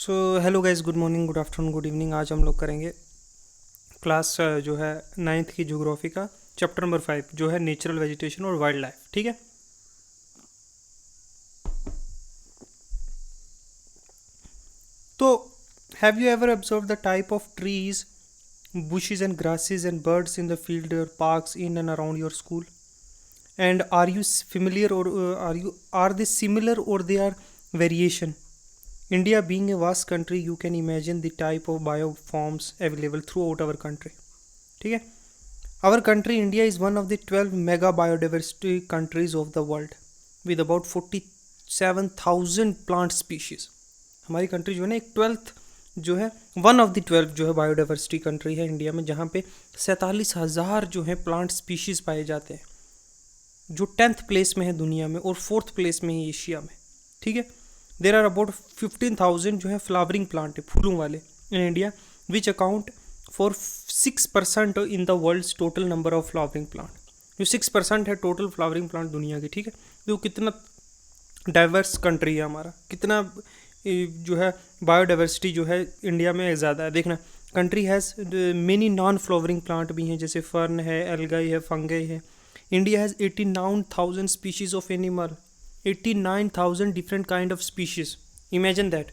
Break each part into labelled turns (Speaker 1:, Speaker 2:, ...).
Speaker 1: So hello guys, good morning, good afternoon, good evening. आज हम लोग करेंगे क्लास जो है नाइन्थ की ज्योग्राफी का चैप्टर नंबर 5 जो है नेचुरल वेजिटेशन और वाइल्ड लाइफ। ठीक है। तो have you ever observe the type of trees, bushes and grasses and birds in the field or parks in and around your school? And are you familiar, or are they similar, or they are variation? India being a vast country, you can imagine the type of bioforms available throughout our country. ठीक है। Our country, India, is one of the 12 mega biodiversity countries of the world with about 47,000 plant species. हमारी country जो है ना एक 12th जो है, one of the 12 जो है बायोडाइवर्सिटी कंट्री है इंडिया में, जहाँ पे 47,000 जो है प्लांट स्पीशीज पाए जाते हैं, जो 10th प्लेस में है दुनिया में और 4th प्लेस में है एशिया में। ठीक है। देर आर अबाउट 15,000 जो है फ्लावरिंग प्लांट है, फूलों वाले, in India, which account for 6% in the world's total number of flowering plant. जो 6% है टोटल फ्लावरिंग प्लांट दुनिया की। ठीक है। तो कितना डाइवर्स कंट्री है हमारा, कितना जो है बायोडाइवर्सिटी जो है इंडिया में ज़्यादा है। देखना, country has many non flowering plant भी हैं, जैसे फर्न है, एल्गाई है, फंगई है। India has 89,000 species of animal, 89,000 different kind of species. Imagine that.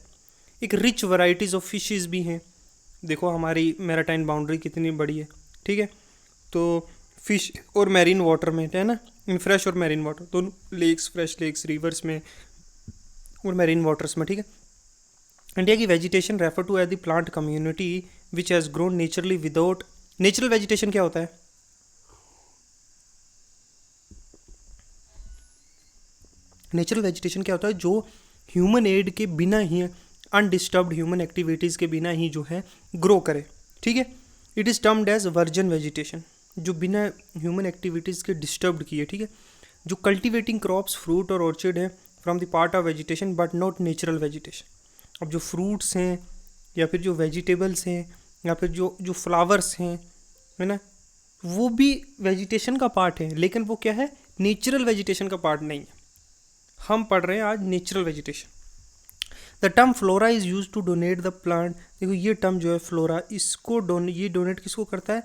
Speaker 1: एक रिच वैराइटीज़ ऑफ फिशेज़ भी हैं। देखो हमारी मैराटाइन बाउंड्री कितनी बड़ी है। ठीक है। तो फिश और मैरीन वाटर में है ना, फ्रेश और मैरीन वाटर दोनों, लेक्स, फ्रेश लेक्स, रिवर्स में और मैरीन वाटर्स में। ठीक है। इंडिया की vegetation refer to as the plant community which has grown naturally without. Natural vegetation क्या होता है? नेचुरल वेजिटेशन क्या होता है? जो ह्यूमन एड के बिना ही, अनडिस्टर्ब्ड ह्यूमन एक्टिविटीज़ के बिना ही जो है ग्रो करे। ठीक है। It is termed as virgin vegetation, जो बिना ह्यूमन एक्टिविटीज़ के डिस्टर्ब्ड किए। ठीक है। जो कल्टिवेटिंग क्रॉप्स, फ्रूट और ऑर्चिड है from the part of vegetation but not natural vegetation. अब जो फ्रूट्स हैं या फिर जो वेजिटेबल्स हैं या फिर जो जो फ्लावर्स हैं, है ना, वो भी वेजिटेशन का पार्ट है, लेकिन वो क्या है? नेचुरल वेजिटेशन का पार्ट नहीं है। हम पढ़ रहे हैं आज natural vegetation. The term flora is use to denote the plant. देखो ये टर्म जो है फ्लोरा, इसको ये डोनेट किसको करता है?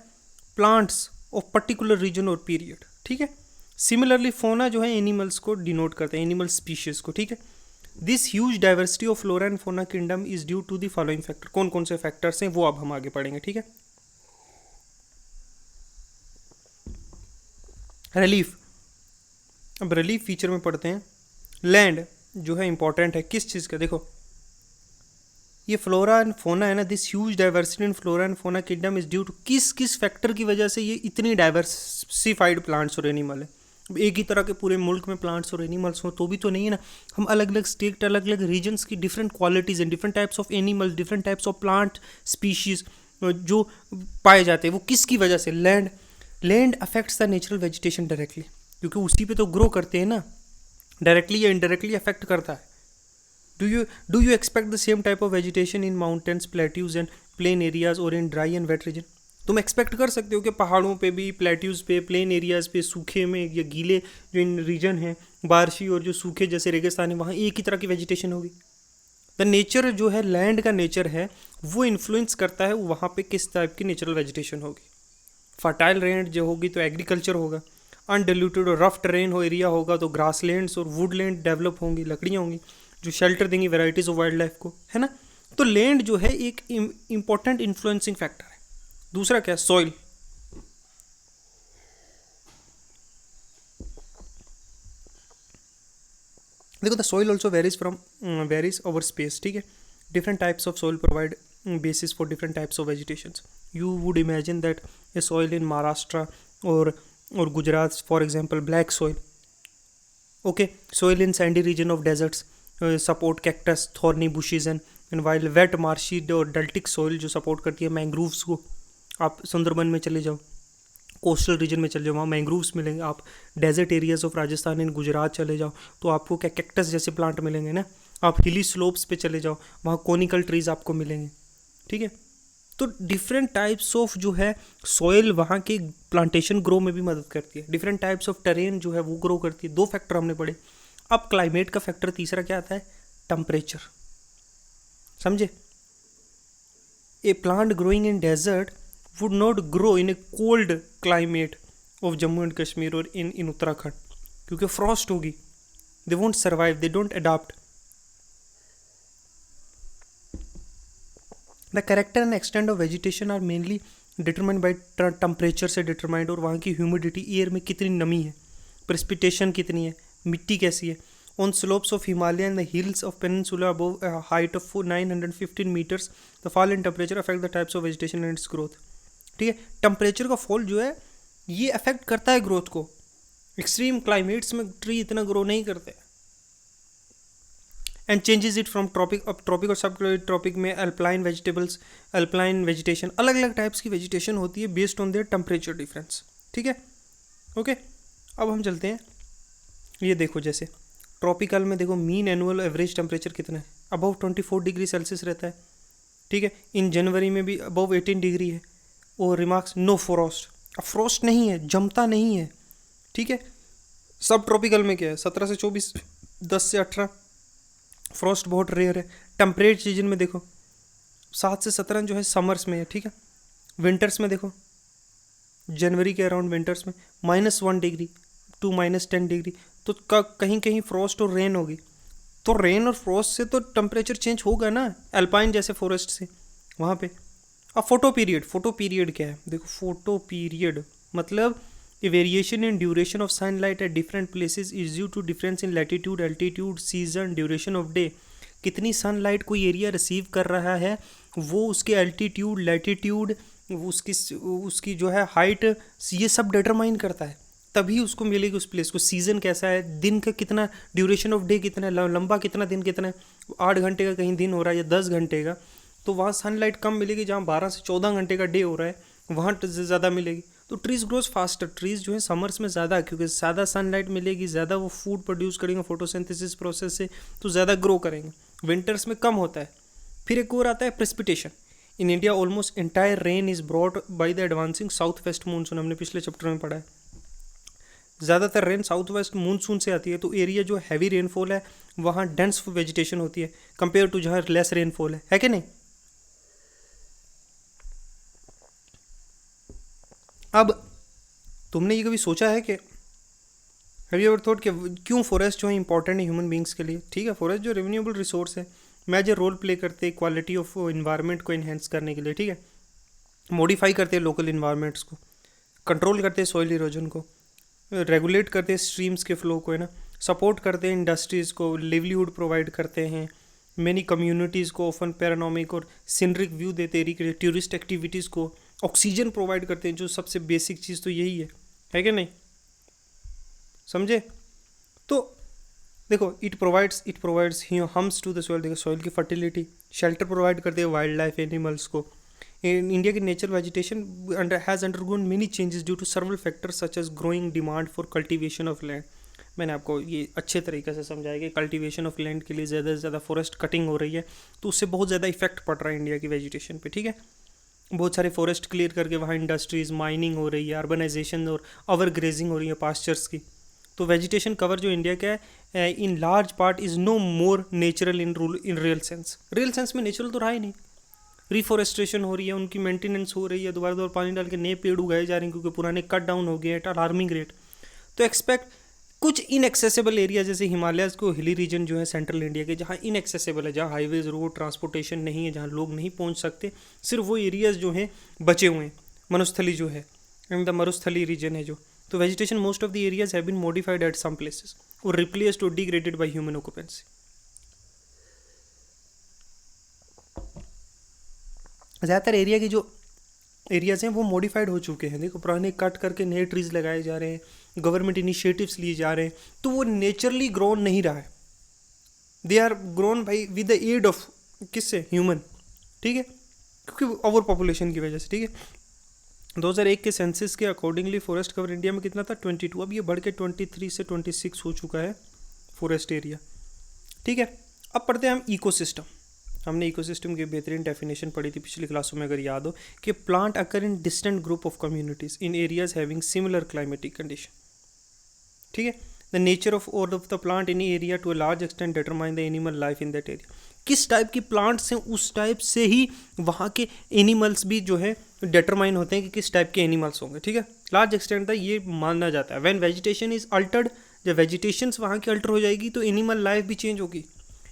Speaker 1: प्लांट्स ऑफ पर्टिकुलर रीजन और पीरियड। ठीक है। सिमिलरली फोना जो है एनिमल्स को डिनोट करता है, एनिमल स्पीशीज को। ठीक है। This huge diversity of flora and fauna kingdom is due to the following factor. कौन कौन से फैक्टर्स हैं वो अब हम आगे पढ़ेंगे। ठीक है। रिलीफ। अब रिलीफ फीचर में पढ़ते हैं। लैंड जो है इंपॉर्टेंट है किस चीज़ का? देखो ये फ्लोरा एंड फोना है ना, this huge diversity in flora and fauna kingdom is due to किस किस फैक्टर की वजह से ये इतनी डाइवर्सिफाइड प्लांट्स और एनिमल है। अब एक ही तरह के पूरे मुल्क में प्लांट्स और एनिमल्स हो तो भी तो नहीं है ना। हम अलग अलग स्टेट, अलग अलग रीजन्स की different qualities and different types of animals, different types of plant species जो पाए जाते हैं, वो किसकी वजह से? Land. Land affects the natural vegetation directly, क्योंकि उसी पे तो ग्रो करते हैं ना। डायरेक्टली या इनडायरेक्टली अफेक्ट करता है। Do you expect the same type of vegetation in mountains, plateaus and plain areas or in dry and wet region? तुम एक्सपेक्ट कर सकते हो कि पहाड़ों पे भी, प्लेट्यूज पे, प्लेन एरियाज पे, सूखे में या गीले जो इन रीजन है, बारिशी और जो सूखे जैसे रेगिस्तान है, वहाँ एक ही तरह की वेजिटेशन होगी। द नेचर जो है, लैंड का नेचर है, वो इन्फ्लुएंस करता है वहाँ पे किस टाइप की नेचुरल वेजिटेशन होगी। फर्टाइल लैंड जो होगी तो एग्रीकल्चर होगा। अनडिल्यूटेड और रफ टेरेन हो एरिया होगा तो ग्रासलैंड्स और वुडलैंड डेवलप होंगी, लकड़ियाँ होंगी जो शेल्टर देंगी वेराइटीज़ ऑफ वाइल्ड लाइफ को, है ना। तो लैंड जो है एक इंपॉर्टेंट इन्फ्लुएंसिंग फैक्टर है। दूसरा क्या? सॉइल। देखो the soil also varies over space. ठीक है। Different types of soil provide basis for different types of vegetations. You would imagine that a soil in Maharashtra or Gujarat, for example, black soil. Okay, soil in sandy region of deserts support cactus, thorny bushes and while wet marshy और deltic soil जो support करती है mangroves को। आप सुंदरबन में चले जाओ, coastal region में चले जाओ, वहाँ मैंग्रोव्स मिलेंगे। आप डेजर्ट एरियाज ऑफ राजस्थान इन गुजरात चले जाओ तो आपको क्या कैक्टस जैसे प्लांट मिलेंगे ना। आप हिली स्लोप्स पे चले जाओ, वहाँ कोनिकल ट्रीज आपको मिलेंगे। ठीक है। तो डिफरेंट टाइप्स ऑफ जो है सॉइल वहाँ के प्लांटेशन ग्रो में भी मदद करती है। डिफरेंट टाइप्स ऑफ टेरेन जो है वो ग्रो करती है। दो फैक्टर हमने पढ़े। अब क्लाइमेट का फैक्टर तीसरा क्या आता है? टेम्परेचर। समझे? A plant growing in desert would not grow in a cold climate of Jammu and Kashmir और इन उत्तराखंड, क्योंकि फ्रॉस्ट होगी, they won't survive, they don't adapt. The character and extent of vegetation are mainly determined by temperature से determined, और वहाँ की humidity, air में कितनी नमी है, प्रेसिपिटेशन कितनी है, मिट्टी कैसी है. On slopes of Himalaya and the hills of peninsula above height of 915 metres the fall in temperature affect the types of vegetation and its growth. ठीक है, टेम्परेचर का फॉल जो है ये अफेक्ट करता है ग्रोथ को. एक्सट्रीम क्लाइमेट्स में ट्री इतना ग्रो नहीं करते. And changes it from tropic, अब ट्रॉपिक और सब ट्रॉपिक में अल्पाइन वेजिटेबल्स, अल्पाइन वेजिटेशन, अलग अलग टाइप्स की वेजिटेशन होती है based on their temperature difference. ठीक है, ओके. अब हम चलते हैं, ये देखो जैसे ट्रॉपिकल में देखो मीन एनुअल एवरेज टेम्परेचर कितना है, अबव 24 डिग्री सेल्सियस रहता है. ठीक है, इन जनवरी में भी अबव 18 डिग्री है. और रिमार्क्स नो फ्रॉस्ट, अब फ्रॉस्ट नहीं है, जमता नहीं है. ठीक है, सब ट्रॉपिकल में क्या है 17 से 24, 10 से 18, फ्रॉस्ट बहुत रेयर है. टेम्परेट सीजन में देखो 7 से 17 जो है समर्स में है. ठीक है, विंटर्स में देखो जनवरी के अराउंड विंटर्स में -1 डिग्री टू -10 डिग्री. तो कहीं कहीं फ्रॉस्ट और रेन होगी, तो रेन और फ्रॉस्ट से तो टेम्परेचर चेंज होगा ना, अल्पाइन जैसे फॉरेस्ट से वहाँ पे. अब फोटो पीरियड, फोटो पीरियड क्या है देखो, फोटो पीरियड मतलब a variation in duration of sunlight at different places is due to difference in latitude, altitude, season, duration of day. कितनी सनलाइट कोई एरिया रिसीव कर रहा है वो उसके एल्टीट्यूड, लैटिट्यूड, उसकी जो है हाइट, ये सब डिटरमाइन करता है. तभी उसको मिलेगी उस प्लेस को. सीजन कैसा है, दिन का कितना, ड्यूरेशन ऑफ डे कितना है, लंबा कितना दिन कितना है, 8 घंटे का कहीं दिन हो रहा है या 10 घंटे का, तो वहाँ सनलाइट कम मिलेगी. जहाँ 12 से 14 घंटे का डे हो रहा है वहाँ ज़्यादा मिलेगी. तो ट्रीज ग्रोज फास्टर, ट्रीज जो है समर्स में ज़्यादा, क्योंकि ज़्यादा सनलाइट मिलेगी, ज़्यादा वो फूड प्रोड्यूस करेंगे फोटोसिंथेसिस प्रोसेस से, तो ज़्यादा ग्रो करेंगे. विंटर्स में कम होता है. फिर एक और आता है precipitation. In India almost entire rain is brought by the advancing south west monsoon, हमने पिछले चैप्टर में पढ़ा है. ज़्यादातर रेन साउथ वेस्ट मानसून से आती है, तो एरिया जो हैवी रेनफॉल है वहाँ डेंस वेजिटेशन होती है कंपेयर टू जहाँ लेस रेनफॉल है कि नहीं. अब तुमने ये कभी सोचा है कि हैव यू एवर थॉट कि क्यों फॉरेस्ट जो है इंपॉर्टेंट है ह्यूमन बींग्स के लिए. ठीक है, फॉरेस्ट जो रिन्यूएबल रिसोर्स है, मेजर रोल प्ले करते हैं क्वालिटी ऑफ इन्वायरमेंट को इन्हेंस करने के लिए. ठीक है, मॉडिफाई करते हैं लोकल इन्वायरमेंट्स को, कंट्रोल करते हैं सॉइल इरोजन को, रेगुलेट करते हैं स्ट्रीम्स के फ्लो को, है ना, सपोर्ट करते हैं इंडस्ट्रीज़ को, लिवलीहुड प्रोवाइड करते हैं मेनी कम्युनिटीज़ को, ओफन पैरानोमिक और सिनरिक व्यू देते हैं टूरिस्ट एक्टिविटीज़ को, ऑक्सीजन प्रोवाइड करते हैं, जो सबसे बेसिक चीज़ तो यही है कि नहीं, समझे. तो देखो it provides humus to the soil, देखो सॉइल की फर्टिलिटी, शेल्टर प्रोवाइड करते हैं वाइल्ड लाइफ एनिमल्स को. In India, की natural vegetation has undergone many changes due to several factors such as growing demand for cultivation of land. मैंने आपको ये अच्छे तरीके से समझाया कि कल्टीवेशन ऑफ लैंड के लिए ज़्यादा से ज़्यादा फॉरेस्ट कटिंग हो रही है, तो उससे बहुत ज़्यादा इफेक्ट पड़ रहा है इंडिया की वेजिटेशन पे. ठीक है, बहुत सारे फॉरेस्ट क्लियर करके वहाँ इंडस्ट्रीज़, माइनिंग हो रही है, अर्बनाइजेशन और ओवर ग्रेजिंग हो रही है पास्चर्स की. तो वेजिटेशन कवर जो इंडिया का है in large part is no more natural in real sense. Real sense में नेचुरल तो रहा ही नहीं. रिफॉरेस्ट्रेशन हो रही है, उनकी मेंटेनेंस हो रही है, दोबारा दोबारा पानी डाल के नए पेड़ उगाए जा रहे हैं क्योंकि पुराने कट डाउन हो गए एट अलार्मिंग रेट. तो एक्सपेक्ट कुछ इनएक्सेसिबल एरिया जैसे हिमालयस को, हिली रीजन जो है सेंट्रल इंडिया के, जहाँ इनएक्सेसिबल है, जहाँ हाईवेज, रोड, ट्रांसपोर्टेशन नहीं है, जहाँ लोग नहीं पहुँच सकते, सिर्फ वो एरियाज जो हैं बचे हुए हैं. मरुस्थली जो है, द मरुस्थली रीजन है जो, तो vegetation most of the areas have been modified at some places और रिप्लेस्ड और डिग्रेडेड बाय ह्यूमन ऑक्यूपेंसी. ज़्यादातर एरिया की जो एरियाज़ हैं वो मॉडिफाइड हो चुके हैं. देखो पुराने कट करके नए ट्रीज़ लगाए जा रहे हैं, गवर्नमेंट इनिशिएटिव्स लिए जा रहे हैं, तो वो नेचुरली ग्रोन नहीं रहा है. They are grown by with the aid of किससे, ह्यूमन. ठीक है, क्योंकि ओवर पॉपुलेशन की वजह से. ठीक है, 2001 के सेंसस के अकॉर्डिंगली फॉरेस्ट कवर इंडिया में कितना था 22, अब ये बढ़ के 23 से 26 हो चुका है फॉरेस्ट एरिया. ठीक है, अब पढ़ते हैं हम इकोसिस्टम. हमने इकोसिस्टम की बेहतरीन डेफिनेशन पढ़ी थी पिछली क्लासों में, अगर याद हो, कि plant occur in distant group of communities in areas having similar climatic condition. ठीक है, the nature of the plant in area to a large extent determine the animal life in that area. किस type की plants हैं उस type से ही वहाँ के animals भी जो है डिटरमाइन होते हैं कि किस टाइप के एनिमल्स होंगे, ठीक है। लार्ज एक्सटेंट तक ये मानना जाता है। व्हेन वेजिटेशन इज अल्टर्ड, जब वेजिटेशंस वहाँ की अल्टर हो जाएगी तो एनिमल लाइफ भी चेंज होगी।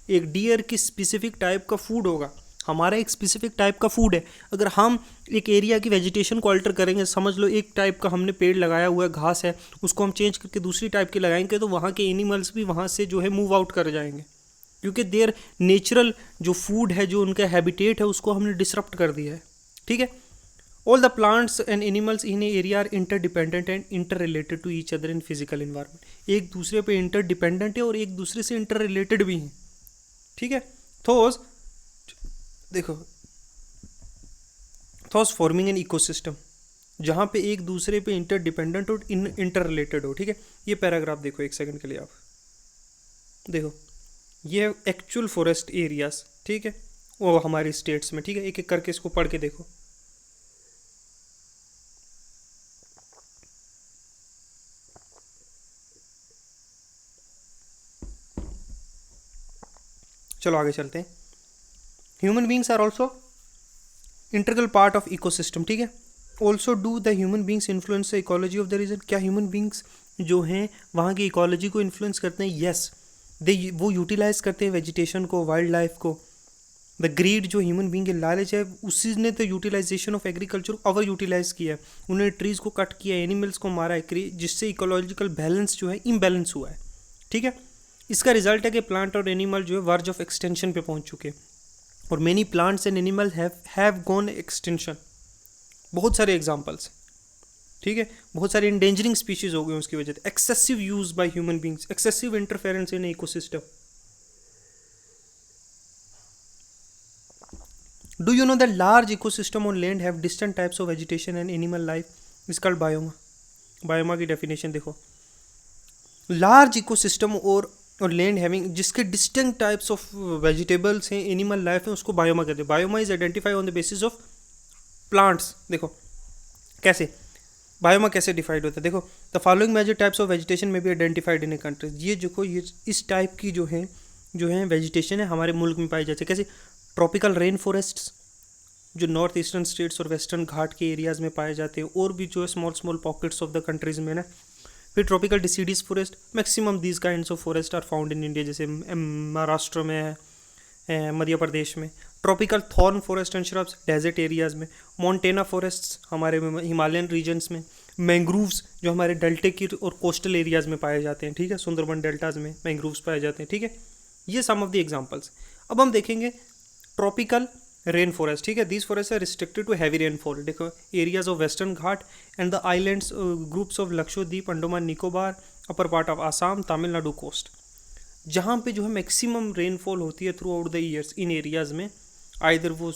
Speaker 1: एक डियर की स्पेसिफिक टाइप का फूड होगा, हमारा एक स्पेसिफिक टाइप का फूड है। अगर हम एक एरिया की वेजिटेशन को अल्टर करेंगे, समझ लो एक टाइप का हमने पेड़ लगाया हुआ है, घास है, उसको हम चेंज करके दूसरी टाइप की लगाएंगे तो वहाँ के एनिमल्स भी वहाँ से जो है मूव आउट कर जाएंगे, क्योंकि देयर नेचुरल जो फूड है, जो उनका हैबिटेट है, उसको हमने डिसरप्ट कर दिया है, ठीक है। All the plants and animals in area are interdependent and inter related to each other in physical environment. एक दूसरे पे इंटर डिपेंडेंट है और एक दूसरे से इंटर रिलेटेड भी हैं, ठीक है। थॉस देखो, थॉस फॉर्मिंग एन इकोसिस्टम, जहाँ पे एक दूसरे पे इंटर डिपेंडेंट और इंटर रिलेटेड हो, ठीक है। ये पैराग्राफ देखो एक सेकंड के लिए, आप देखो, ये एक्चुअल फॉरेस्ट एरियाज, ठीक है, वो हमारी स्टेट्स में, ठीक है। एक एक करके इसको पढ़ के देखो। चलो आगे चलते हैं। Human beings are also integral part of ecosystem, ठीक है। Also do the human beings influence the ecology of the region, क्या ह्यूमन बींग्स जो हैं वहाँ की इकोलॉजी को इन्फ्लुएंस करते हैं? यस, दे वो यूटिलाइज करते हैं वेजिटेशन को, वाइल्ड लाइफ को। द ग्रीड जो ह्यूमन बींग के लालच है, उसी ने तो utilization of agriculture over utilize किया है। उन्होंने ट्रीज को कट किया, एनिमल्स को मारा है, जिससे इकोलॉजिकल बैलेंस जो है इम्बैलेंस हुआ है, ठीक है। इसका रिजल्ट है कि प्लांट और एनिमल जो है वर्ज ऑफ एक्सटेंशन पे पहुंच चुके हैं, और many plants and animal have gone extension. बहुत सारे एग्जांपल्स, ठीक है। बहुत सारे इंडेंजरिंग स्पीशीज हो गए उसकी वजह से। Excessive use by human beings, excessive interference in ecosystem. Do you know the large ecosystem on land have distant types of vegetation and animal life is called biome. Biome की definition देखो, large ecosystem और land having जिसके distinct types of vegetables हैं, animal life है, उसको biome कहते हैं। Biome is identify on the basis of plants. देखो कैसे बायोमा कैसे डिफाइड होता है, देखो, the following major types of vegetation में भी आइडेंटिफाइड इन ए कंट्री। ये देखो, ये इस टाइप की जो है वेजिटेशन है हमारे मुल्क में पाई जाती है। कैसे? ट्रॉपिकल रेन फॉरेस्ट्स जो नॉर्थ ईस्टर्न स्टेट्स और वेस्टर्न घाट के एरियाज में पाए जाते हैं, और भी जो है small small pockets of the countries में ना। फिर tropical deciduous forest, maximum these kinds of forest are found in India, जैसे महाराष्ट्र में है, मध्य प्रदेश में। Tropical thorn forest and shrubs desert areas में। मोन्टेना फॉरेस्ट्स हमारे हिमालयन रीजन्स में। मैंग्रूव्स जो हमारे डेल्टे की और कोस्टल एरियाज में पाए जाते हैं, ठीक है। सुंदरबन डेल्टाज में मैंग्रूव्स पाए जाते हैं, ठीक है। ये सम ऑफ द एग्जांपल्स। अब हम देखेंगे ट्रॉपिकल रेन फॉरेस्ट, ठीक है। These forest are restricted to heavy rainfall. देखो, एरियाज ऑफ वेस्टर्न घाट and the islands groups of Lakshadweep, Andaman Nicobar, upper part of Assam, Tamil Nadu coast, जहाँ पे जो है मैक्सिमम रेनफॉल होती है throughout the years in areas में, आइदर वो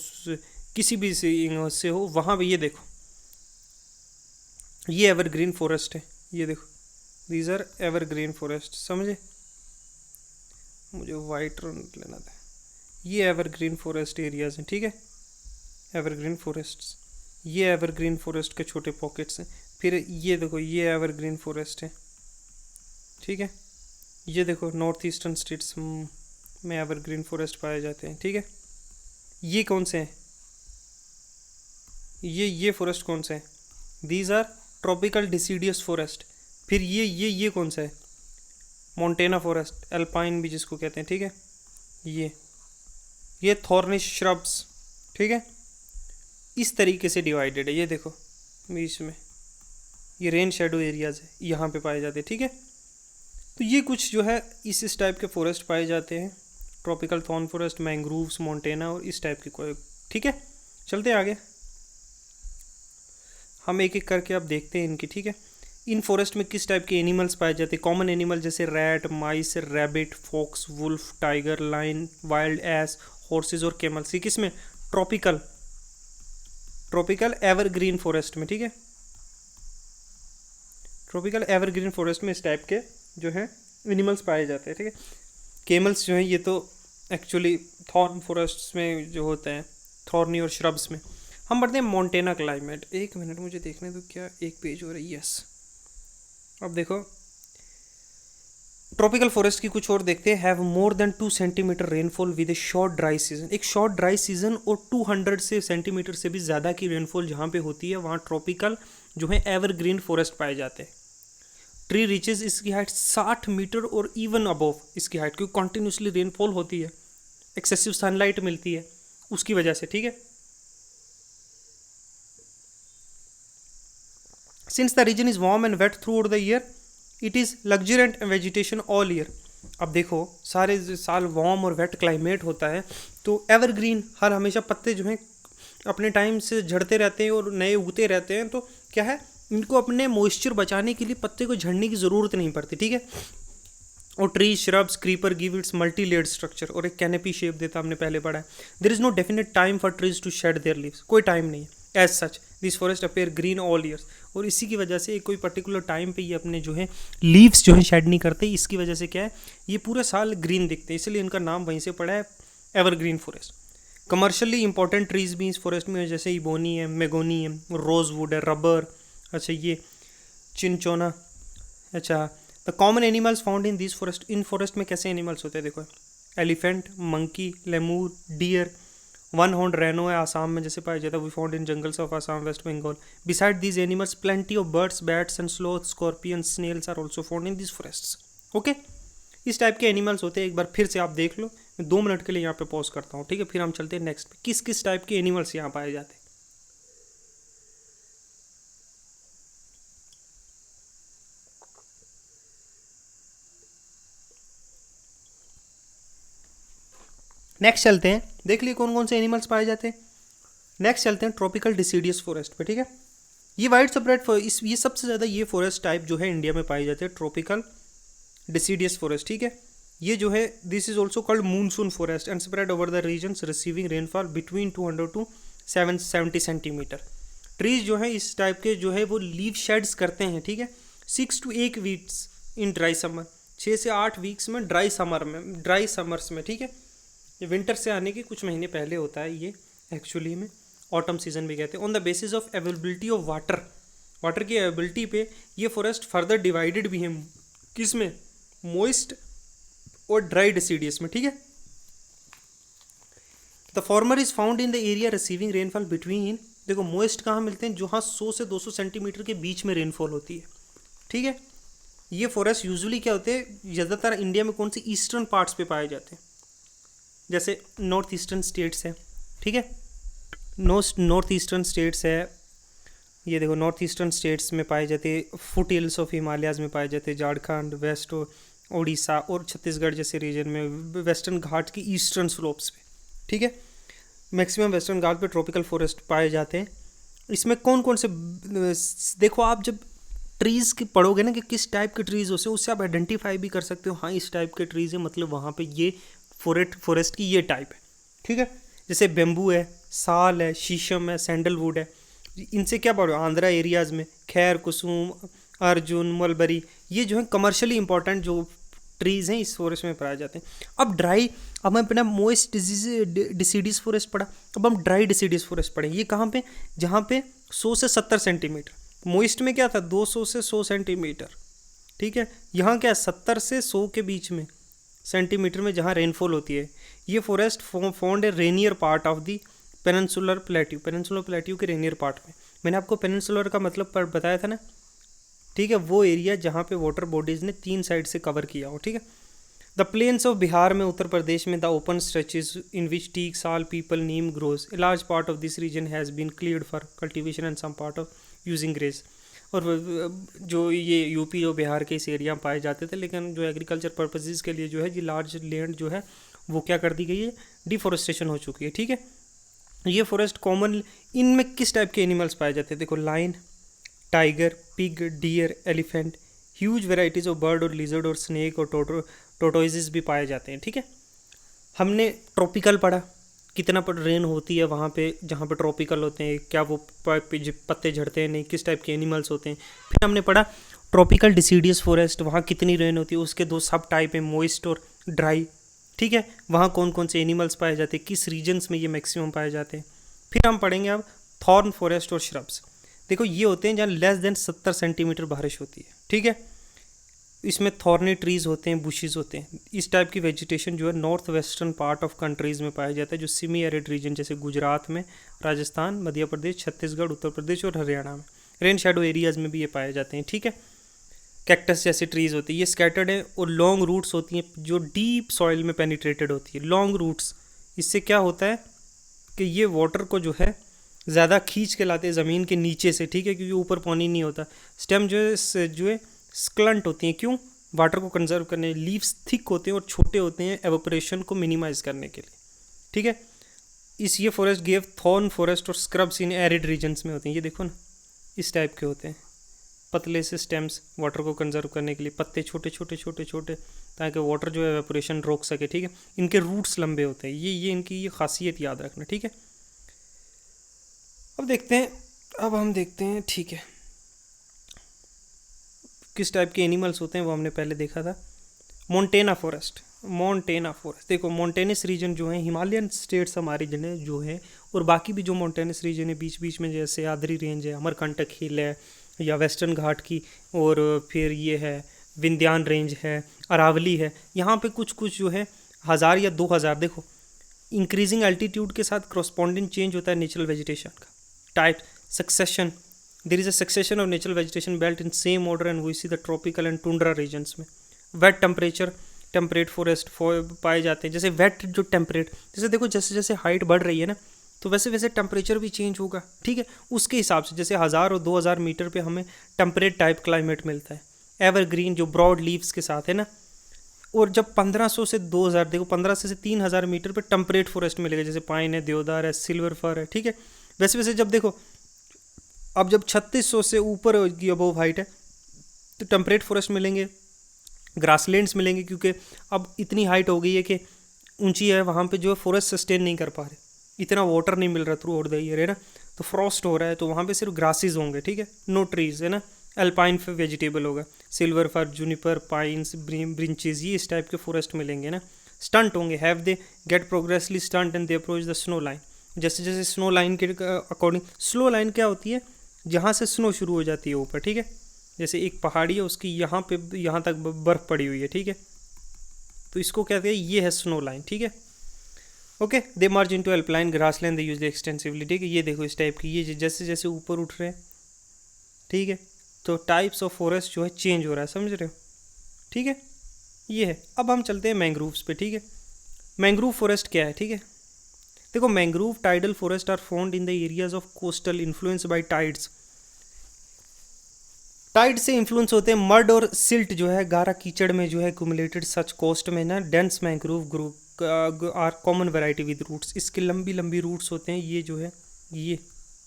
Speaker 1: किसी भी से हो। वहाँ पे ये देखो, ये एवरग्रीन फॉरेस्ट है, ये देखो, दीज आर एवरग्रीन फॉरेस्ट, समझे? मुझे वाइट रंग लेना था। ये एवरग्रीन फॉरेस्ट एरियाज हैं, ठीक है, एवरग्रीन फॉरेस्ट्स। ये एवरग्रीन फॉरेस्ट के छोटे पॉकेट्स हैं। फिर ये देखो, ये एवरग्रीन फॉरेस्ट है, ठीक है। ये देखो, नॉर्थ ईस्टर्न स्टेट्स में एवरग्रीन फॉरेस्ट पाए जाते हैं, ठीक है। ये कौन से हैं? ये फॉरेस्ट कौन सा है? These are tropical deciduous forest. फिर ये कौन सा है? मोन्टेना फॉरेस्ट, एल्पाइन भी जिसको कहते हैं, ठीक है। ये थॉर्निश श्रब्स, ठीक है। इस तरीके से डिवाइडेड है, ये देखो बीच में ये रेन शेडो एरियाज है, यहाँ पे पाए जाते हैं, ठीक है। तो ये कुछ जो है इस टाइप के फॉरेस्ट पाए जाते हैं, tropical thorn forest, mangroves, montana और इस टाइप के, ठीक है। चलते हैं आगे, हम एक एक करके अब देखते हैं इनकी, ठीक है। इन फॉरेस्ट में किस टाइप के एनिमल्स पाए जाते हैं? कॉमन एनिमल जैसे rat, mice, rabbit, fox, wolf, tiger, lion, wild ass, horses और कैमल्स। ये किस में? ट्रॉपिकल एवरग्रीन फॉरेस्ट में, ठीक है। ट्रॉपिकल एवरग्रीन फॉरेस्ट में इस टाइप के जो है एनिमल्स पाए जाते हैं, ठीक है। कैमल्स जो हैं ये तो एक्चुअली थॉर्न फॉरेस्ट्स में जो होते हैं, थॉर्नी और श्रब्स में। हम बढ़ते हैं मोन्टेना क्लाइमेट। एक मिनट मुझे देखने दो, क्या एक पेज हो रहा है? यस, अब देखो, ट्रॉपिकल फॉरेस्ट की कुछ और देखते हैं। Have more than 2 centimetre rainfall with A short dry season. एक शॉर्ट ड्राई सीजन और 200 से सेंटीमीटर से भी ज़्यादा की रेनफॉल जहाँ पे होती है वहाँ ट्रॉपिकल जो है एवरग्रीन फॉरेस्ट पाए जाते हैं। ट्री रीचेज इसकी हाइट 60 मीटर और इवन अबव इसकी हाइट, क्योंकि कॉन्टिन्यूसली रेनफॉल होती है, एक्सेसिव सनलाइट मिलती है उसकी वजह से, ठीक है। Since the region is warm and wet throughout the year, it is luxuriant vegetation all year. अब देखो सारे साल वार्म और वेट क्लाइमेट होता है तो एवरग्रीन हर हमेशा पत्ते जो हैं अपने टाइम से झड़ते रहते हैं और नए उगते रहते हैं, तो क्या है इनको अपने मॉइस्चर बचाने के लिए पत्ते को झड़ने की ज़रूरत नहीं पड़ती, ठीक है। और tree shrubs creeper give its multi layered structure और एक कैनेपी शेप देता, हमने पहले पढ़ा है। There is no definite time for trees to shed their leaves, कोई टाइम नहीं है as such. This forest appear green all years, और इसी की वजह से कोई पर्टिकुलर टाइम पे ये अपने जो है लीव्स जो है शेड नहीं करते, इसकी वजह से क्या है ये पूरे साल ग्रीन दिखते हैं, इसलिए इनका नाम वहीं से पड़ा है evergreen forest. Commercially important trees भी इस फॉरेस्ट में जैसे इबोनी है, मेगोनी है, रोजवुड है, रबर, अच्छा ये चिनचोना। अच्छा the common animals found in this forest, in forest में कैसे एनिमल्स होते हैं देखो, elephant, monkey, lemur, deer, one horn rhino है आसाम में जैसे पाया जाता है, we found in jungles of Assam, West Bengal. Beside these animals plenty of birds, bats and sloth, scorpion, snails are also found in this forest. Okay, इस टाइप के animals होते हैं, एक बार फिर से आप देख लो। मैं 2 मिनट के लिए यहाँ पे पॉज करता हूँ, ठीक है, फिर हम चलते हैं नेक्स्ट पे, किस किस टाइप के एनिमल्स यहाँ पाए जाते हैं। नेक्स्ट चलते हैं, देख लिए कौन कौन से एनिमल्स पाए जाते हैं। नेक्स्ट चलते हैं ट्रॉपिकल डिसीडियस फॉरेस्ट पे, ठीक है। ये वाइड स्प्रेड इस ये सबसे ज़्यादा ये फॉरेस्ट टाइप जो है इंडिया में पाए जाते हैं, ट्रॉपिकल डिसीडियस फॉरेस्ट, ठीक है। ये जो है this is also called monsoon forest and spread over the regions receiving rainfall between 200 to 770 centimetre. Trees जो है इस टाइप के जो है वो लीव शेड्स करते हैं, ठीक है, 6 to 8 weeks in dry summer, 6 से 8 वीक्स में ड्राई समर्स में, ठीक है। ये विंटर से आने के कुछ महीने पहले होता है ये, एक्चुअली में ऑटम सीजन भी कहते हैं। On the basis of availability of water की अवेलेबिलिटी पे ये फॉरेस्ट फर्दर डिवाइडेड भी है, किस में, मोइस्ट और ड्राई डिसीडियस में, ठीक है। The former is found in the area receiving rainfall between, देखो मोइस्ट कहाँ मिलते हैं, जहाँ 100 से 200 सेंटीमीटर के बीच में रेनफॉल होती है, ठीक है। ये फॉरेस्ट यूजुअली क्या होते हैं ज़्यादातर इंडिया में कौन सी ईस्टर्न पार्ट्स पे पाए जाते हैं, जैसे नॉर्थ ईस्टर्न स्टेट्स है, ठीक है, नॉर्थ ईस्टर्न स्टेट्स है, ये देखो नॉर्थ ईस्टर्न स्टेट्स में पाए जाते हैं, फुट हिल्स ऑफ हिमालयाज़ में पाए जाते हैं, झारखंड, वेस्ट उड़ीसा और छत्तीसगढ़ जैसे रीजन में, वेस्टर्न घाट की ईस्टर्न स्लोप्स पे, ठीक है। मैक्सिमम वेस्टर्न घाट पे ट्रॉपिकल फॉरेस्ट पाए जाते हैं। इसमें कौन कौन से, देखो आप जब ट्रीज़ की पढ़ोगे ना कि किस टाइप के ट्रीज़ होते हैं, उससे आप आइडेंटिफाई भी कर सकते हो, हाँ इस टाइप के ट्रीज़ है, मतलब वहाँ पे ये फॉरेस्ट की ये टाइप है, ठीक है। जैसे बेम्बू है, साल है, शीशम है, सैंडलवुड है, इनसे क्या पढ़ो आंध्रा एरियाज़ में खैर, कुसुम, अर्जुन, मलबरी, ये जो है कमर्शियली इंपॉर्टेंट जो ट्रीज़ हैं इस फॉरेस्ट में पाए जाते हैं। अब हम अपना मोइस्ट डिसीडियस फॉरेस्ट पढ़ा, अब हम ड्राई डिसीडियस फॉरेस्ट पढ़े। ये कहाँ पे, जहाँ पे 100 से 70 सेंटीमीटर, मोइस्ट में क्या था 200 से 100 सेंटीमीटर, ठीक है। यहाँ क्या 70 से 100 के बीच में सेंटीमीटर में जहाँ रेनफॉल होती है। ये forest found a Rainier part of the peninsular plateau के रेनियर पार्ट में। मैंने आपको पेनिनसुलर का मतलब बताया था ना, ठीक है, वो एरिया जहाँ पे वाटर बॉडीज़ ने 3 साइड से कवर किया हो, ठीक है। द प्लेन्स ऑफ बिहार में, उत्तर प्रदेश में, the open stretches in which teak, sal, peepal, neem grows, a large part of this region has been cleared for cultivation and some part of using grace. और जो ये यूपी और बिहार के इस एरिया में पाए जाते थे, लेकिन जो एग्रीकल्चर पर्पसेस के लिए जो है ये लार्ज लैंड जो है वो क्या कर दी गई है, डिफॉरेस्टेशन हो चुकी है, ठीक है। ये फॉरेस्ट कॉमन, इनमें किस टाइप के एनिमल्स पाए जाते हैं, देखो lion, tiger, pig, deer, elephant, huge varieties of bird और लिजर्ड और स्नेक और टोटोइजेस भी पाए जाते हैं, ठीक है। हमने ट्रॉपिकल पढ़ा, कितना पर रेन होती है वहाँ पे जहाँ पे ट्रॉपिकल होते हैं, क्या वो पत्ते झड़ते हैं नहीं, किस टाइप के एनिमल्स होते हैं। फिर हमने पढ़ा ट्रॉपिकल डिसीडियस फॉरेस्ट, वहाँ कितनी रेन होती है, उसके 2 सब टाइप है, मोइस्ट और ड्राई, ठीक है। वहाँ कौन कौन से एनिमल्स पाए जाते हैं, किस रीजन्स में ये मैक्सिमम पाए जाते हैं। फिर हम पढ़ेंगे अब थॉर्न फॉरेस्ट और श्रब्स। देखो ये होते हैं जहाँ लेस देन 70 सेंटीमीटर बारिश होती है, ठीक है। इसमें थॉर्नी ट्रीज होते हैं, बुशेस होते हैं। इस टाइप की वेजिटेशन जो है north western part of countries में पाया जाता है, जो सेमी एरिड रीजन जैसे गुजरात में, राजस्थान, मध्य प्रदेश, छत्तीसगढ़, उत्तर प्रदेश और हरियाणा में। रेन शेडो एरियाज़ में भी ये पाए जाते हैं, ठीक है। कैक्टस जैसे ट्रीज होती है, ये स्कैटर्ड है और लॉन्ग रूट्स होती हैं जो डीप सॉइल में पेनिट्रेटेड होती है। लॉन्ग रूट्स, इससे क्या होता है कि ये वाटर को जो है ज़्यादा खींच के लाते हैं ज़मीन के नीचे से, ठीक है, क्योंकि ऊपर पानी नहीं होता। स्टेम जो है स्क्लंट होती हैं, क्यों? वाटर को कंजर्व करने। लीव्स थिक होते हैं और छोटे होते हैं एवोपरेशन को मिनिमाइज करने के लिए, ठीक है। ये फॉरेस्ट गेव थॉर्न फॉरेस्ट और स्क्रब्स इन एरिड रीजन्स में होते हैं। ये देखो ना, इस टाइप के होते हैं, पतले से स्टेम्स वाटर को कंजर्व करने के लिए, पत्ते छोटे छोटे छोटे छोटे, ताकि वाटर जो है एवेपोरेशन रोक सके, ठीक है। इनके रूट्स लंबे होते हैं, ये इनकी ये खासियत याद रखना, ठीक है। अब हम देखते हैं, ठीक है, किस टाइप के एनिमल्स होते हैं वो हमने पहले देखा था। मोंटेना फॉरेस्ट देखो, मोंटेनस रीजन जो है, हिमालयन स्टेट्स हमारी जने जो है, और बाकी भी जो मोंटेनस रीजन है बीच बीच में, जैसे आदरी रेंज है, अमरकंटक हिल है, या वेस्टर्न घाट की, और फिर ये है विंध्यान रेंज है, अरावली है, यहाँ पे कुछ कुछ जो है 1000 या 2000, देखो इंक्रीजिंग एल्टीट्यूड के साथ करस्पॉन्डिंग चेंज होता है नेचुरल वेजिटेशन का type. Succession, there is a succession of natural vegetation belt in same order and we see the tropical and tundra regions में। वेट टेम्परेचर टेम्परेट फॉरेस्ट पाए जाते हैं, जैसे वेट जो टेम्परेट, जैसे देखो जैसे जैसे हाइट बढ़ रही है ना, तो वैसे वैसे टेम्परेचर भी चेंज होगा, ठीक है। उसके हिसाब से जैसे 1000 और 2000 मीटर पे हमें टेम्परेट टाइप क्लाइमेट मिलता है, एवरग्रीन जो ब्रॉड लीव्स के साथ है ना। और जब 1500 से 2000, देखो 1500 से 3000 मीटर पे टेम्परेट फॉरेस्ट मिलेगा, जैसे पाइन है, देवदार है, सिल्वर फर है, ठीक है। वैसे वैसे जब देखो, अब जब 3600 से ऊपर की अबोव हाइट है तो टेम्परेट फॉरेस्ट मिलेंगे, ग्रासलैंड्स मिलेंगे, क्योंकि अब इतनी हाइट हो गई है कि ऊंची है, वहाँ पे जो है फॉरेस्ट सस्टेन नहीं कर पा रहे, इतना वाटर नहीं मिल रहा थ्रू आउट द ईयर, है ना, तो फ्रॉस्ट हो रहा है, तो वहाँ पे सिर्फ ग्रासेस होंगे, ठीक है, नो ट्रीज, है ना। अल्पाइन वेजिटेबल होगा, silver fir, juniper, pines, birches, ये इस टाइप के फॉरेस्ट मिलेंगे ना। स्टंट होंगे, have they get progressively stunt and they approach the snow line, जैसे जैसे स्नो लाइन के अकॉर्डिंग। स्लो लाइन क्या होती है? जहाँ से स्नो शुरू हो जाती है ऊपर, ठीक है, जैसे एक पहाड़ी है उसकी यहाँ पे यहाँ तक बर्फ़ पड़ी हुई है, ठीक है, तो इसको कहते हैं, ये है स्नो लाइन, ठीक है। ओके, दे मर्ज इनटू अल्पाइन ग्रासलैंड, दे यूज एक्सटेंसिवली, ठीक है। ये देखो इस टाइप की, ये जैसे जैसे ऊपर उठ रहे हैं, ठीक है, तो टाइप्स ऑफ फॉरेस्ट जो है चेंज हो रहा है, समझ रहे हो, ठीक है, ये है। अब हम चलते हैं मैंग्रोव्स पे, ठीक है। मैंग्रोव फॉरेस्ट क्या है, ठीक है। देखो, mangrove tidal forest are found in the areas of coastal influence by tides. Tide से इन्फ्लुएंस होते हैं, मड और सिल्ट जो है, गारा कीचड़ में जो है एक्यूमुलेटेड सच कोस्ट में ना, dense mangrove group are common variety with roots. इसके लंबी लंबी रूट्स होते हैं, ये जो है ये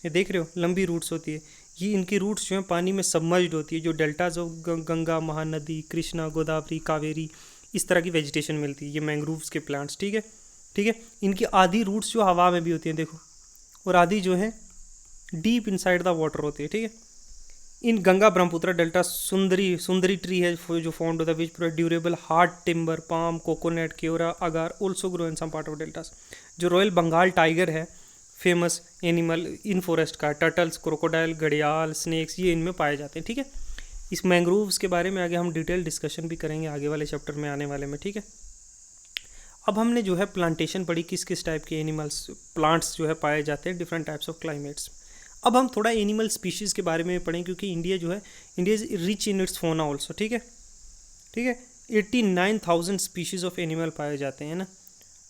Speaker 1: देख रहे हो, लंबी रूट्स होती है, ये इनकी रूट्स जो है पानी में सबमर्ज्ड होती है, जो डेल्टाज ऑफ गंगा, महानदी, कृष्णा, गोदावरी, कावेरी, इस तरह की वेजिटेशन मिलती है, ये मैंग्रोव्स के प्लांट्स, ठीक है, ठीक है। इनकी आधी रूट्स जो हवा में भी होती हैं, देखो, और आधी जो है डीप इनसाइड द वाटर होती है, ठीक है। In Ganga Brahmaputra delta sundari tree है जो फाउंड होता है which provide durable hard timber, palm, coconut, keora, agar also grow in some part of deltas. जो रॉयल बंगाल टाइगर है, फेमस एनिमल इन फॉरेस्ट का, टर्टल्स, क्रोकोडाइल, घड़ियाल, स्नेक्स, ये इनमें पाए जाते हैं, ठीक है। इस मैंग्रोव्स के बारे में आगे हम डिटेल डिस्कशन भी करेंगे आगे वाले चैप्टर में आने वाले में, ठीक है। अब हमने जो है प्लांटेशन पढ़ी, किस किस टाइप के एनिमल्स, प्लांट्स जो है पाए जाते हैं डिफरेंट टाइप्स ऑफ क्लाइमेट्स। अब हम थोड़ा एनिमल स्पीशीज़ के बारे में पढ़ें, क्योंकि इंडिया जो है, India is rich in its फोना ऑल्सो, ठीक है, ठीक है। 89,000 स्पीशीज़ ऑफ एनिमल पाए जाते हैं ना,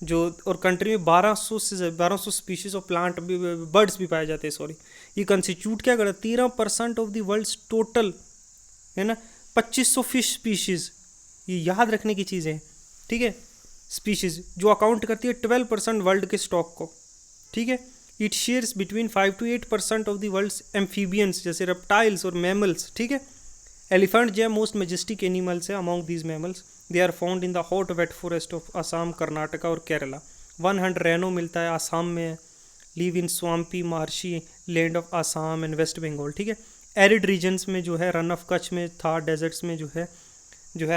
Speaker 1: जो, और कंट्री में 1200 स्पीशीज़ ऑफ प्लांट भी, बर्ड्स भी पाए जाते हैं, सॉरी। ये कंस्टिट्यूट क्या करता है, 13% ऑफ द वर्ल्ड्स टोटल, है ना। 2500 फिश स्पीशीज़, ये याद रखने की चीज़ें हैं, ठीक है, स्पीशीज़ जो अकाउंट करती है 12% वर्ल्ड के स्टॉक को, ठीक है। It shares between 5 to 8% of the world's amphibians, जैसे रेप्टाइल्स और मैमल्स, ठीक है। एलिफेंट जो है मोस्ट मेजेस्टिक एनिमल्स है among these mammals. They are found in the hot wet forest of Assam, Karnataka और केरला। 100 रेनो मिलता है आसाम में, live in swampy marshy land of Assam and West Bengal, ठीक है। एरिड रीजन्स में जो है रन ऑफ कच्छ में, थार डेजर्ट्स में जो है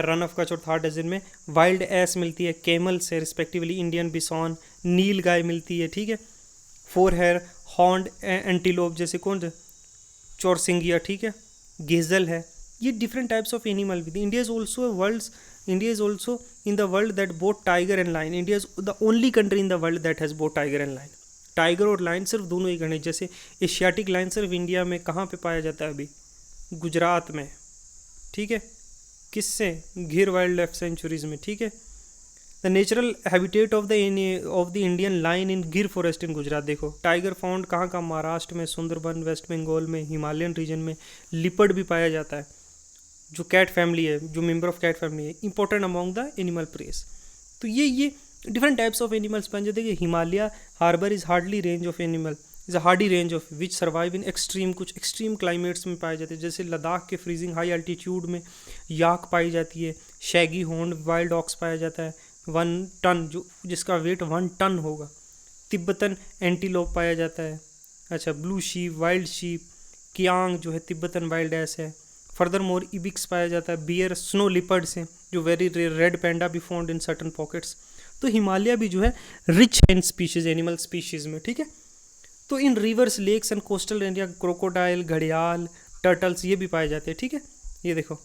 Speaker 1: रन ऑफ कच्छ और थार डेजर्ट में वाइल्ड एस मिलती है, कैमल्स है रिस्पेक्टिवली, इंडियन बिसॉन, नील गाय मिलती है, ठीक है। 4 हेयर हॉर्न्ड एंटीलोप, जैसे कौन, चौरसिंगिया, ठीक है, गेजल है, ये डिफरेंट टाइप्स ऑफ एनिमल भी। India is also in the world that both tiger and line. India is the only country in the world that has both tiger and line. Tiger और line सिर्फ दोनों ही गणे। जैसे Asiatic lion सिर्फ India में कहाँ पे पाया जाता है अभी, गुजरात में, ठीक है, किससे, गिर वाइल्ड लाइफ सेंचुरीज में, ठीक है। The natural habitat of the Indian line in गिर फॉरेस्ट इन गुजरात। देखो टाइगर फाउंड कहाँ कहाँ, महाराष्ट्र में, सुंदरबन, वेस्ट बंगाल में, हिमालयन रीजन में। लिपर्ड भी पाया जाता है, जो कैट फैमिली है, जो मेंबर ऑफ कैट फैमिली है, important among the animal press. तो ये डिफरेंट टाइप्स ऑफ एनिमल्स पाए जाते हैं। Himalaya harbour is hardly range of animal is a hardy range of which survive in extreme, कुछ एक्सट्रीम क्लाइमेट्स में पाए जाते हैं। जैसे लद्दाख के फ्रीजिंग हाई अल्टीट्यूड में याक पाई जाती है। शैगी हॉर्न वाइल्ड ऑक्स पाया जाता है 1 टन, जिसका वेट 1 टन होगा। तिब्बतन एंटीलोप पाया जाता है। अच्छा, blue sheep, wild sheep, kiang जो है तिब्बतन वाइल्ड एस है। फर्दर मोर इबिक्स पाया जाता है। बियर, स्नो लिपर्ड्स हैं जो वेरी रेड पैंडा भी फाउंड इन सर्टन पॉकेट्स। तो हिमालय भी जो है रिच है इन स्पीशीज, एनिमल स्पीशीज में, ठीक है। तो in rivers, lakes and coastal area crocodile, घड़ियाल, टर्टल्स ये भी पाए जाते हैं, ठीक है। ये देखो,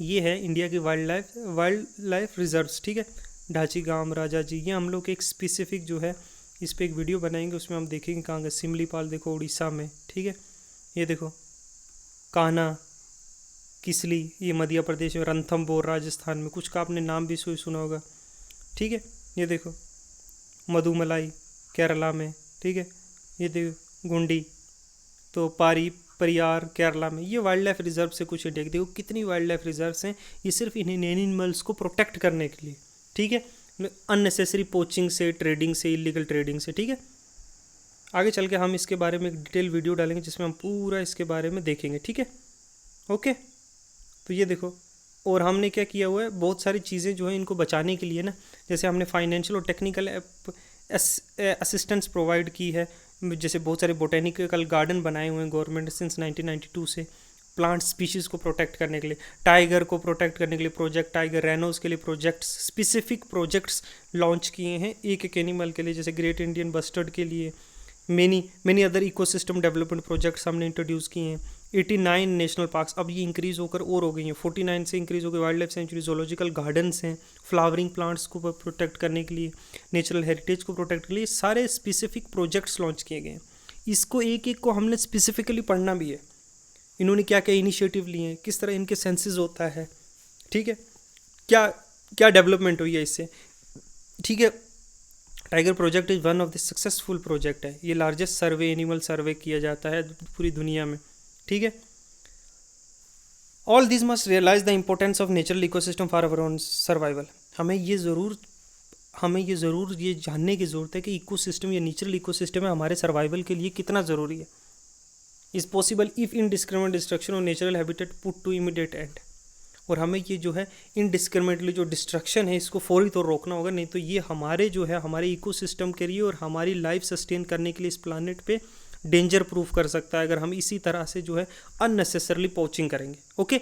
Speaker 1: ये है इंडिया की वाइल्ड लाइफ रिजर्व्स, ठीक है। ढाची गांव, राजा जी, ये हम लोग एक स्पेसिफिक जो है इस पर एक वीडियो बनाएंगे, उसमें हम देखेंगे कहाँ का। सिमलीपाल देखो उड़ीसा में, ठीक है। ये देखो कान्हा, किसली, ये मध्य प्रदेश में। रणथंबोर राजस्थान में, कुछ का आपने नाम भी सुना होगा, ठीक है। ये देखो मधुमलाई केरला में, ठीक है। ये देखो गुंडी, तो परियार केरला में। ये वाइल्ड लाइफ रिजर्व से कुछ इंडिया के, देखो कितनी वाइल्ड लाइफ रिजर्व्स हैं। ये सिर्फ इन एनिमल्स को प्रोटेक्ट करने के लिए, ठीक है, अननेसेसरी पोचिंग से, ट्रेडिंग से, इलीगल ट्रेडिंग से, ठीक है। आगे चल के हम इसके बारे में एक डिटेल वीडियो डालेंगे जिसमें हम पूरा इसके बारे में देखेंगे, ठीक है, ओके। तो ये देखो, और हमने क्या किया हुआ है, बहुत सारी चीज़ें जो है इनको बचाने के लिए ना, जैसे हमने फाइनेंशियल और टेक्निकल असिस्टेंस प्रोवाइड की है। जैसे बहुत सारे बोटेनिकल गार्डन बनाए हुए हैं गवर्नमेंट सिंस 1992 से, प्लांट स्पीशीज़ को प्रोटेक्ट करने के लिए, टाइगर को प्रोटेक्ट करने के लिए प्रोजेक्ट टाइगर, रैनोस के लिए प्रोजेक्ट्स, स्पेसिफिक प्रोजेक्ट्स लॉन्च किए हैं एक एनिमल के लिए। जैसे ग्रेट इंडियन बस्टर्ड के लिए many other ecosystem development projects हमने इंट्रोड्यूस किए हैं। 89 नेशनल पार्क्स, अब ये इंक्रीज़ होकर और हो गई हैं, 49 से इंक्रीज़ होकर wild life sanctuary, zoological gardens हैं, फ्लावरिंग प्लांट्स को प्रोटेक्ट करने के लिए, नेचुरल हेरिटेज को प्रोटेक्ट करने के लिए सारे स्पेसिफिक प्रोजेक्ट्स लॉन्च किए गए हैं। इसको एक एक को हमने स्पेसिफिकली पढ़ना भी है, इन्होंने क्या क्या इनिशिएटिव लिए हैं, किस तरह इनके सेंसेस होता है, ठीक है, क्या क्या डेवलपमेंट हुई है इससे, ठीक है। Tiger project is one of the successful project है। ये लार्जेस्ट सर्वे, एनिमल सर्वे किया जाता है पूरी दुनिया में, ठीक है। All this must realize the importance of natural ecosystem for our own survival. हमें ये ज़रूर ये जानने की ज़रूरत है कि इकोसिस्टम या नेचुरल इकोसिस्टम है हमारे सर्वाइवल के लिए कितना ज़रूरी है। Is possible if indiscriminate destruction of natural habitat put to immediate end. और हमें ये जो है इनडिस्क्रिमिनेटली जो डिस्ट्रक्शन है इसको फौरी तौर रोकना होगा, नहीं तो ये हमारे जो है हमारे इकोसिस्टम के लिए और हमारी लाइफ सस्टेन करने के लिए इस प्लानट पे डेंजर प्रूफ कर सकता है अगर हम इसी तरह से जो है अननेसेसरली पोचिंग करेंगे, ओके।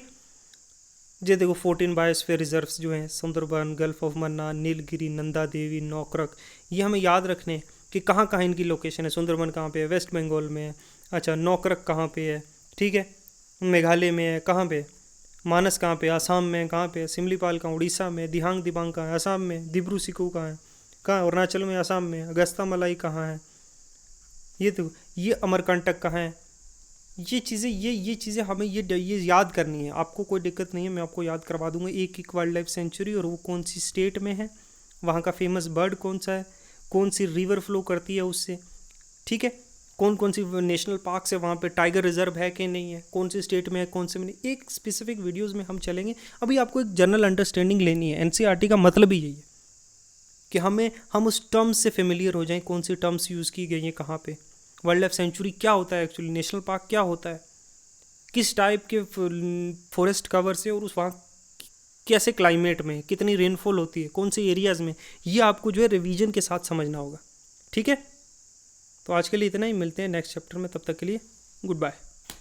Speaker 1: ये देखो 14 बायोस्फीयर रिजर्व्स जो हैं, सुंदरबन, गल्फ ऑफ मन्ना, नीलगिरी, नंदा देवी, नौकरक, ये हमें याद रखने हैं कि कहाँ कहाँ इनकी लोकेशन है। सुंदरबन कहाँ पे है, वेस्ट बंगाल में है। अच्छा, नौकरक कहाँ पे है, ठीक है, मेघालय में है। कहाँ पे, मानस कहाँ पे, आसाम में। कहाँ पे, सिमलीपाल कहाँ, उड़ीसा में। दिहांग दिबांग कहाँ है, आसाम में। दिब्रू सिकू कहाँ है, कहाँ, अरुणाचल में, आसाम में। अगस्ता मलाई कहाँ है, ये तो ये अमरकंटक कहाँ है। ये चीज़ें हमें ये याद करनी है। आपको कोई दिक्कत नहीं है, मैं आपको याद करवा दूंगा एक एक वाइल्ड लाइफ सेंचुरी और वो कौन सी स्टेट में है, वहाँ का फेमस बर्ड कौन सा है, कौन सी रिवर फ्लो करती है उससे, ठीक है, कौन कौन सी नेशनल पार्क्स है वहाँ पे, टाइगर रिजर्व है कि नहीं है, कौन सी स्टेट में है, कौन से में नहीं। एक स्पेसिफिक वीडियोज़ में हम चलेंगे। अभी आपको एक जनरल अंडरस्टैंडिंग लेनी है। एनसीईआरटी का मतलब ही यही है कि हम उस टर्म्स से फेमिलियर हो जाएं, कौन सी टर्म्स यूज़ की गई हैं कहाँ पे। वाइल्ड लाइफ सेंचुरी क्या होता है एक्चुअली, नेशनल पार्क क्या होता है, किस टाइप के फॉरेस्ट कवर से, और उस वहाँ कैसे क्लाइमेट में कितनी रेनफॉल होती है, कौन से एरियाज़ में, ये आपको जो है रिवीजन के साथ समझना होगा, ठीक है। तो आज के लिए इतना ही, मिलते हैं नेक्स्ट चैप्टर में, तब तक के लिए गुड बाय।